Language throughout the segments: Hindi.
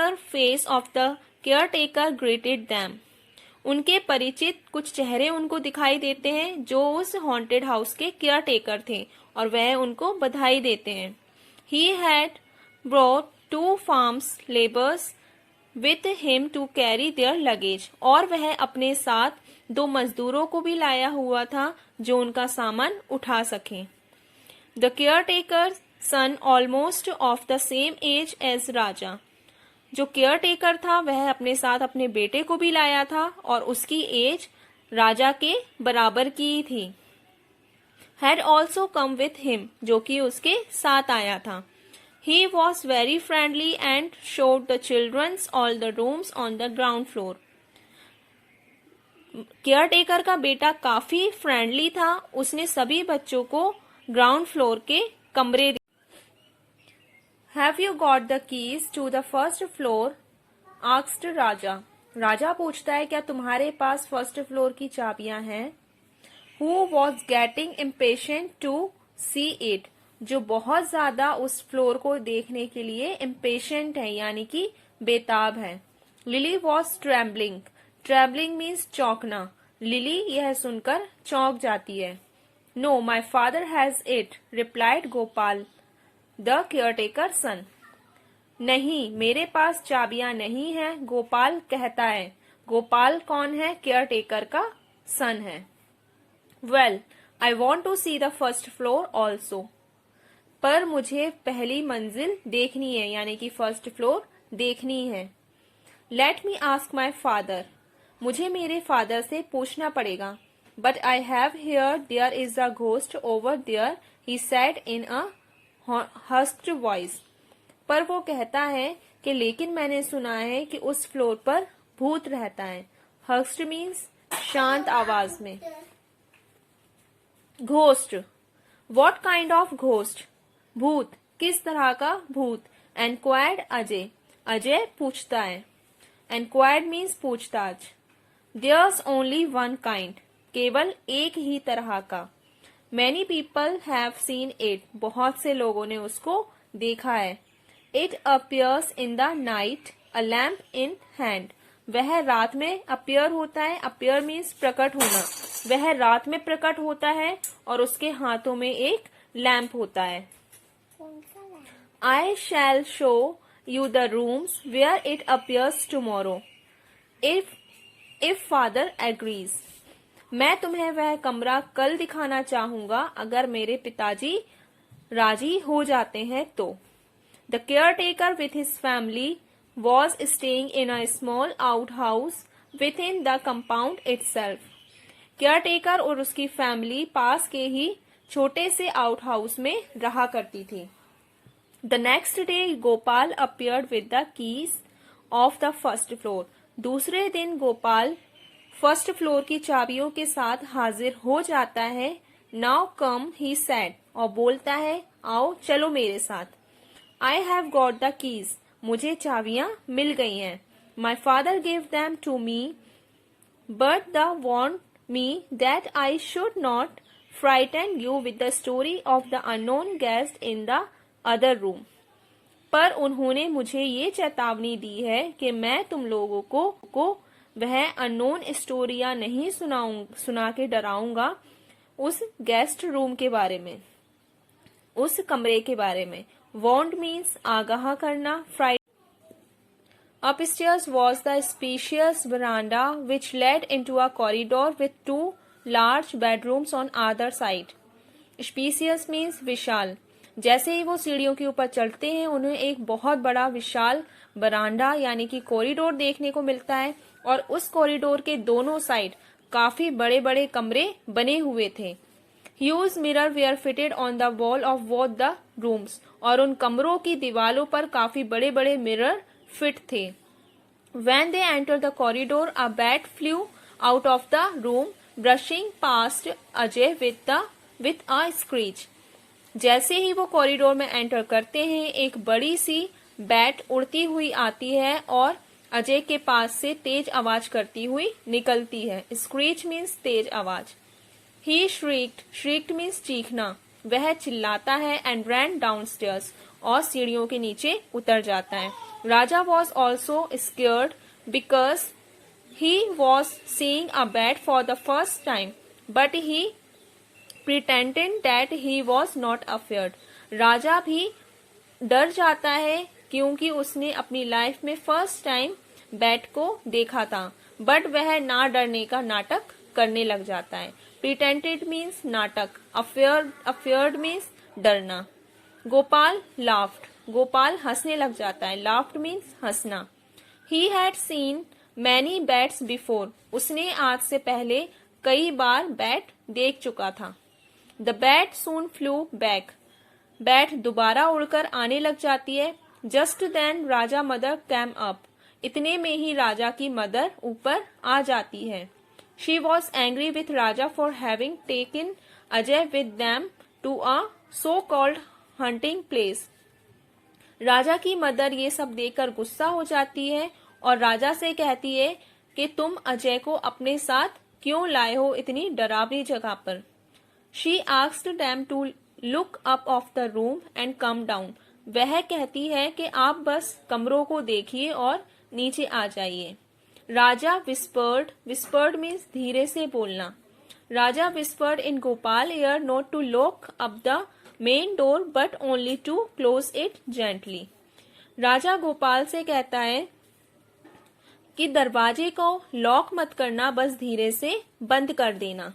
familiar face of the caretaker greeted them. उनके परिचित कुछ चेहरे उनको दिखाई देते हैं जो उस हॉन्टेड हाउस के केयर टेकर थे और वह उनको बधाई देते हैं. He had brought 2 farm laborers with him to carry their luggage. और वह अपने साथ 2 मजदूरों को भी लाया हुआ था जो उनका सामान उठा सकें. The caretaker's son almost of the same age as राजा. जो केयर टेकर था वह अपने साथ अपने बेटे को भी लाया था और उसकी एज राजा के बराबर की थी. Had also come with him, जो कि उसके साथ आया था. He was very friendly and showed the children all the rooms on the ground floor. Care taker का बेटा काफी फ्रेंडली था. उसने सभी बच्चों को ग्राउंड फ्लोर के कमरे दिए. Have you got the keys to the first floor? asked राजा. राजा पूछता है क्या तुम्हारे पास फर्स्ट फ्लोर की चाबियां हैं? Who was getting impatient to see it? जो बहुत ज्यादा उस फ्लोर को देखने के लिए impatient है यानी कि बेताब है. Lily was trembling. Trembling means चौंकना. लिली यह सुनकर चौंक जाती है. No, my father has it, replied Gopal, the caretaker son. नहीं, मेरे पास चाबियां नहीं हैं, गोपाल कहता है. गोपाल कौन है? केयर टेकर का सन है. Well, I want to see the first floor also. पर मुझे पहली मंजिल देखनी है यानी कि फर्स्ट फ्लोर देखनी है. Let me ask my father. मुझे मेरे फादर से पूछना पड़ेगा. But I have heard there is a ghost over there, he said in a hushed voice. पर वो कहता है कि लेकिन मैंने सुना है कि उस फ्लोर पर भूत रहता है. Hushed means शांत आवाज में. Ghost. What kind of ghost? भूत. किस तरह का भूत? Enquired अजय. अजय पूछता है. Enquired means पूछताछ. There's only one kind. केवल एक ही तरह का. Many people have seen it. बहुत से लोगों ने उसको देखा है. It appears in the night, a lamp in hand. वह रात में appear होता है. Appear means प्रकट होना. वह रात में प्रकट होता है और उसके हाथों में एक लैंप होता है. I shall show you the rooms where it appears tomorrow, if father agrees. मैं तुम्हें वह कमरा कल दिखाना चाहूंगा अगर मेरे पिताजी राजी हो जाते हैं तो. The caretaker with his family was staying in a small outhouse within the compound itself. Caretaker और उसकी फैमिली पास के ही छोटे से आउट हाउस में रहा करती थी. The next day Gopal appeared with the keys of the first floor. दूसरे दिन गोपाल फर्स्ट फ्लोर की चाबियों के साथ हाजिर हो जाता है. Now come he said. और बोलता है आओ चलो मेरे साथ. I have got the keys. मुझे चाबियां मिल गई हैं. My father give them to me but they want me that I should not frighten you with the story of the unknown guest in the other room. पर उन्होंने मुझे ये चेतावनी दी है कि मैं तुम लोगों को वह अननोन स्टोरियां नहीं सुना के डराऊंगा उस गेस्ट रूम के बारे में, उस कमरे के बारे में. वॉन्ट मीन्स आगाह करना. Freight. Upstairs was the spacious veranda which led into a corridor with 2 large bedrooms on either side. Spacious means विशाल. जैसे ही वो सीढ़ियों के ऊपर चढ़ते हैं उन्हें एक बहुत बड़ा विशाल बरांडा यानी कि कॉरिडोर देखने को मिलता है और उस कॉरिडोर के दोनों साइड काफी बड़े बड़े कमरे बने हुए थे. Huge mirror were fitted on the wall of both the rooms. और उन कमरों की दीवारों पर काफी बड़े बड़े मिरर फिट थे. When they entered the corridor, a bat flew out of the room, brushing past Ajay with a screech. जैसे ही वो कॉरिडोर में एंटर करते हैं एक बड़ी सी बैट उड़ती हुई आती है और अजय के पास से तेज आवाज करती हुई निकलती है. स्क्रीच मीन्स तेज आवाज. He shrieked. श्रीक्ड मीन्स चीखना. वह चिल्लाता है. And ran downstairs. और सीढ़ियों के नीचे उतर जाता है। Raja was also scared because he was seeing a bat for the first time, but he pretended that he was not afraid. राजा भी डर जाता है क्योंकि उसने अपनी लाइफ में फर्स्ट टाइम बैट को देखा था, बट वह ना डरने का नाटक करने लग जाता है। प्रिटेंडेड मीन्स नाटक, अफेयर्ड मीन्स डरना। गोपाल लाफ्ड, गोपाल हंसने लग जाता है। लाफ्ड मीन्स हंसना। He had seen many bats before, उसने आज से पहले कई बार बैट देख चुका था। The bat soon flu back, bat दोबारा उड़कर आने लग जाती है। जस्ट देन राजा मदर कैम अप, इतने में ही राजा की मदर ऊपर आ जाती है। She was angry with Raja for having taken Ajay with them to a so called hunting place. Raja की मदर ये सब देखकर गुस्सा हो जाती है और राजा से कहती है कि तुम अजय को अपने साथ क्यों लाए हो इतनी डरावनी जगह पर। She asked them to look up of the room and come down, वह कहती है कि आप बस कमरों को देखिए और नीचे आ जाइए। राजा विस्पर्ड, विस्पर्ड मीन्स धीरे से बोलना। Raja whispered in Gopal ear not to lock up the main door but only to close it gently. Raja Gopal से कहता है कि दरवाजे को लॉक मत करना, बस धीरे से बंद कर देना।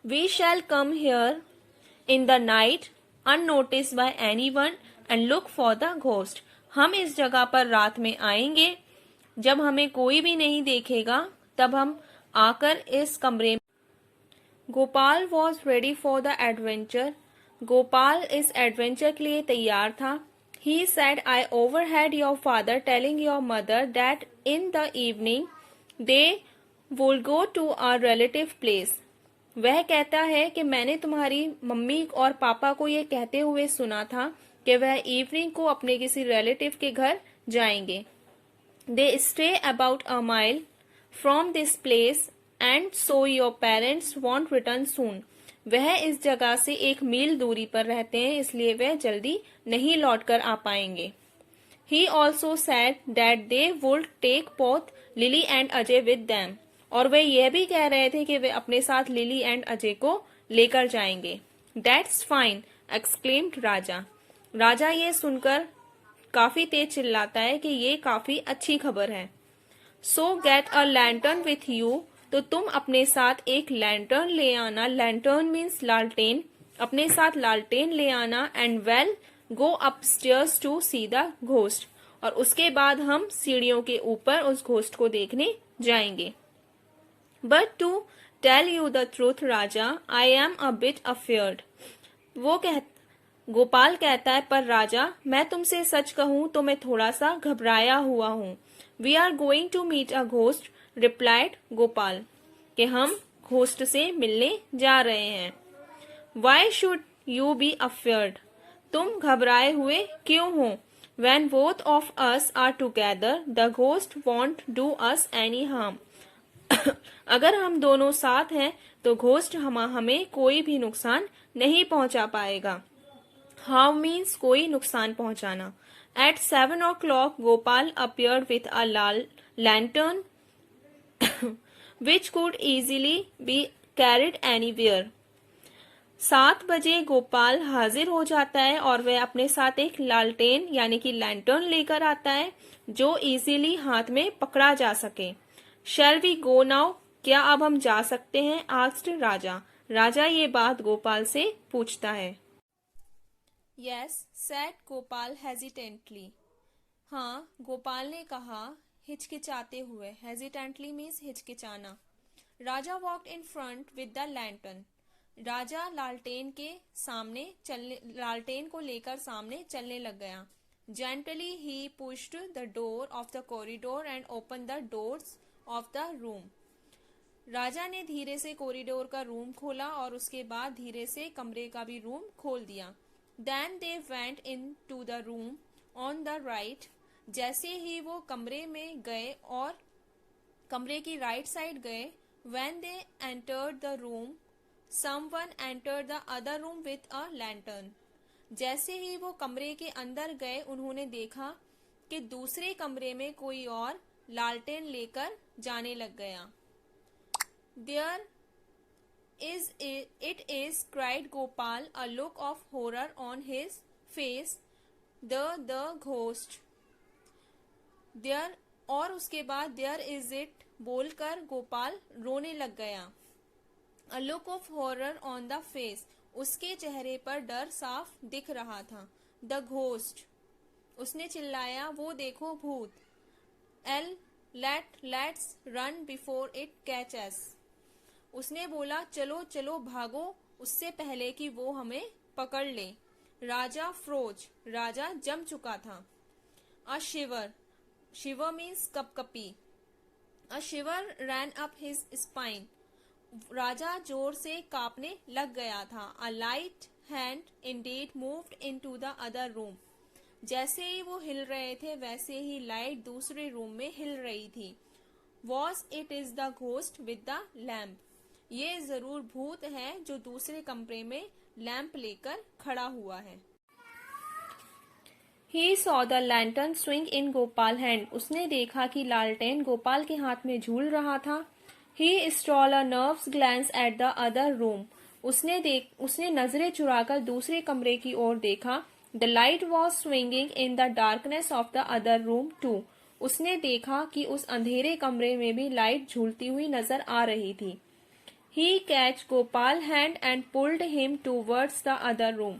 We shall come here in the night unnoticed by anyone and look for the ghost, हम इस जगह पर रात में आएंगे, जब हमें कोई भी नहीं देखेगा तब हम आकर इस कमरे में। Gopal was ready for the adventure, Gopal इस एडवेंचर के लिए तैयार था। He said, I overheard your father telling your mother that in the evening they would go to a relative place. वह कहता है कि मैंने तुम्हारी मम्मी और पापा को ये कहते हुए सुना था कि वह इवनिंग को अपने किसी रिलेटिव के घर जाएंगे। They stay about a mile from this place and so your parents won't return soon. वह इस जगह से 1 मील दूरी पर रहते हैं, इसलिए वह जल्दी नहीं लौटकर आ पाएंगे। He also said that they would take both Lily and Ajay with them. और वे यह भी कह रहे थे कि वे अपने साथ लिली एंड अजय को लेकर जाएंगे। That's fine, exclaimed राजा। राजा ये सुनकर काफी तेज चिल्लाता है कि ये काफी अच्छी खबर है। So get a lantern with you, तो तुम अपने साथ एक लैंटर्न ले आना। लैंटर्न मीन्स लालटेन, अपने साथ लालटेन ले आना। And we'll go upstairs to see the ghost, और उसके बाद हम सीढ़ियों के ऊपर उस घोस्ट को देखने जाएंगे। But to tell you the truth Raja, I am a bit afraid, Gopal कहता है, पर राजा मैं तुमसे सच कहूं तो मैं थोड़ा सा घबराया हुआ हूं। We are going to meet a ghost, replied Gopal, कि हम घोस्ट से मिलने जा रहे हैं। Why should you be afraid, तुम घबराए हुए क्यों हो। When both of us are together the ghost won't do us any harm, अगर हम दोनों साथ हैं तो घोस्ट हमें कोई भी नुकसान नहीं पहुंचा पाएगा। हार्म मीन्स कोई नुकसान पहुंचाना। एट 7 o'clock Gopal appeared with a lantern which could easily be carried anywhere. 7 बजे गोपाल हाजिर हो जाता है और वह अपने साथ एक लालटेन यानी कि लैंटर्न लेकर आता है जो इजीली हाथ में पकड़ा जा सके। Shall we go now, क्या अब हम जा सकते हैं, asked राजा। राजा ये बात गोपाल से पूछता है। Yes, said Gopal hesitantly. हाँ, गोपाल ने कहा हिचकिचाते हुए। Hesitantly means हिचकिचाना। Raja walked in front with the lantern. राजा लालटेन को लेकर सामने चलने लग गया। Gently he pushed the door of the corridor and opened the doors of the room. राजा ने धीरे से कॉरिडोर का रूम खोला और उसके बाद धीरे से कमरे का भी रूम खोल दिया। Then they went into the room on the right. जैसे ही वो कमरे में गए और कमरे की राइट साइड गए, when they entered the room, someone entered the other room with a lantern. जैसे ही वो कमरे के अंदर गए उन्होंने देखा कि दूसरे कमरे में कोई और लालटेन लेकर जाने लग गया। There it is, cried Gopal, a look of horror on his face. The ghost. There, और उसके बाद there is it बोलकर गोपाल रोने लग गया। A look of horror on the face. उसके चेहरे पर डर साफ दिख रहा था। The ghost. उसने चिल्लाया, वो देखो भूत। Let's run before it catches. उसने बोला, चलो चलो भागो उससे पहले कि वो हमें पकड़ ले। राजा फ्रोज, राजा जम चुका था। अ शिवर, शिवर मीन्स कपकपी। A shiver ran up his spine, Raja जोर से कांपने लग गया था। A light hand indeed moved into the other room, जैसे ही वो हिल रहे थे वैसे ही लाइट दूसरे रूम में हिल रही थी। Was it is the ghost with the lamp, ये जरूर भूत है जो दूसरे कमरे में लैंप लेकर खड़ा हुआ है। He saw the lantern swing in Gopal hand, उसने देखा कि लालटेन गोपाल के हाथ में झूल रहा था। He stole a nervous glance at the other room, उसने नजरें चुराकर दूसरे कमरे की ओर देखा। The light was swinging in the darkness of the other room too, उसने देखा कि उस अंधेरे कमरे में भी लाइट झूलती हुई नजर आ रही थी। He catch Gopal hand and pulled him towards the other room,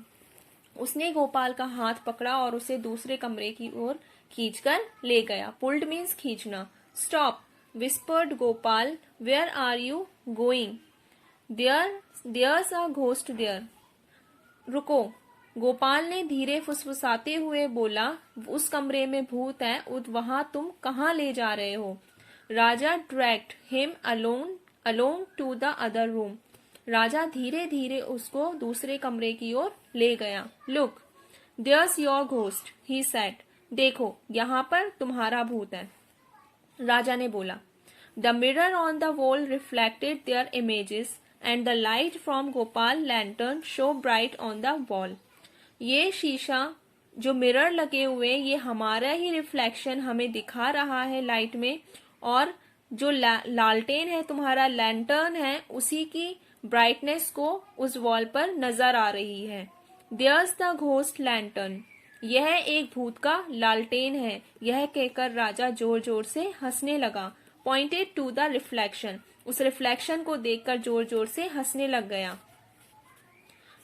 उसने गोपाल का हाथ पकड़ा और उसे दूसरे कमरे की ओर खींचकर ले गया। पुल्ड मीन्स खींचना। Stop, whispered Gopal, where are you going? There's a ghost there, रुको, गोपाल ने धीरे फुसफुसाते हुए बोला, उस कमरे में भूत है, वहां तुम कहाँ ले जा रहे हो? Raja dragged him along to the other room, Raja धीरे धीरे उसको दूसरे कमरे की ओर ले गया। Look, there's your ghost, he said, देखो यहाँ पर तुम्हारा भूत है, राजा ने बोला। The mirror on the wall reflected their images and the light from Gopal lantern show bright on the wall, ये शीशा जो मिरर लगे हुए ये हमारा ही रिफ्लेक्शन हमें दिखा रहा है लाइट में, और जो लालटेन है तुम्हारा लैंटर्न है उसी की ब्राइटनेस को उस वॉल पर नजर आ रही है। देयर्स द घोस्ट लैंटर्न, यह एक भूत का लालटेन है, यह कहकर राजा जोर जोर से हंसने लगा। पॉइंटेड टू द रिफ्लेक्शन, उस रिफ्लेक्शन को देखकर जोर जोर से हंसने लग गया।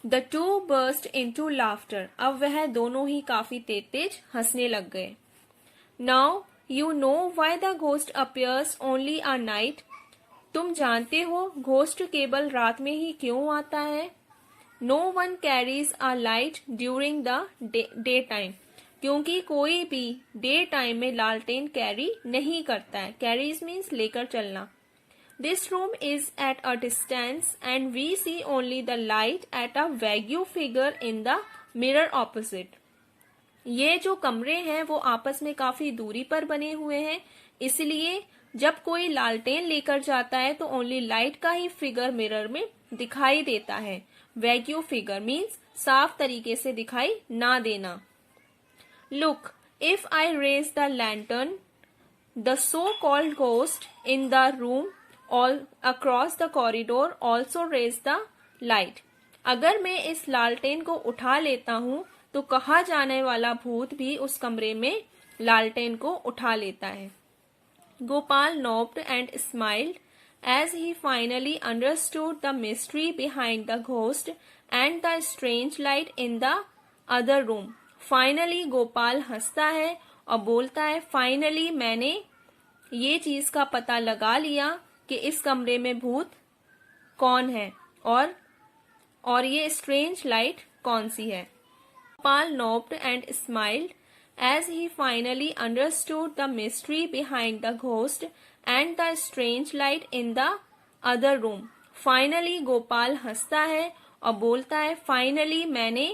The two burst into laughter, अब वह दोनों ही काफी तेज तेज हंसने लग गए। Now you know why the ghost appears only a night, तुम जानते हो घोस्ट केवल रात में ही क्यों आता है। No one carries a light during the day time, क्योंकि कोई भी डे टाइम में लालटेन कैरी नहीं करता है। कैरीज मीन्स लेकर चलना। This room is at a distance and we see only the light at a vague figure in the mirror opposite, ये जो कमरे हैं वो आपस में काफी दूरी पर बने हुए हैं, इसलिए जब कोई लालटेन लेकर जाता है तो ओनली लाइट का ही फिगर मिरर में दिखाई देता है। वैग्यू फिगर मीन्स साफ तरीके से दिखाई ना देना। Look, if I raise the lantern the so called ghost in the room all across the corridor also raise the light, अगर मैं इस लालटेन को उठा लेता हूं तो कहा जाने वाला भूत भी उस कमरे में लालटेन को उठा लेता है। Gopal nodded and smiled as he finally understood the mystery behind the ghost and the strange light in the other room. Finally Gopal हंसता है और बोलता है, फाइनली मैंने ये चीज का पता लगा लिया कि इस कमरे में भूत कौन है और ये स्ट्रेंज लाइट कौन सी है। Gopal nodded and smiled as he finally understood the mystery behind the ghost and the strange light in the other room. Finally Gopal हंसता है और बोलता है, फाइनली मैंने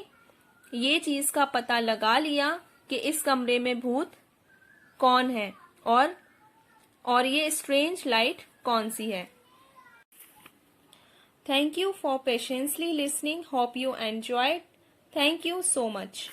ये चीज का पता लगा लिया कि इस कमरे में भूत कौन है और ये स्ट्रेंज लाइट कौन सी है। Thank you for patiently listening. Hope you enjoyed Thank you so much.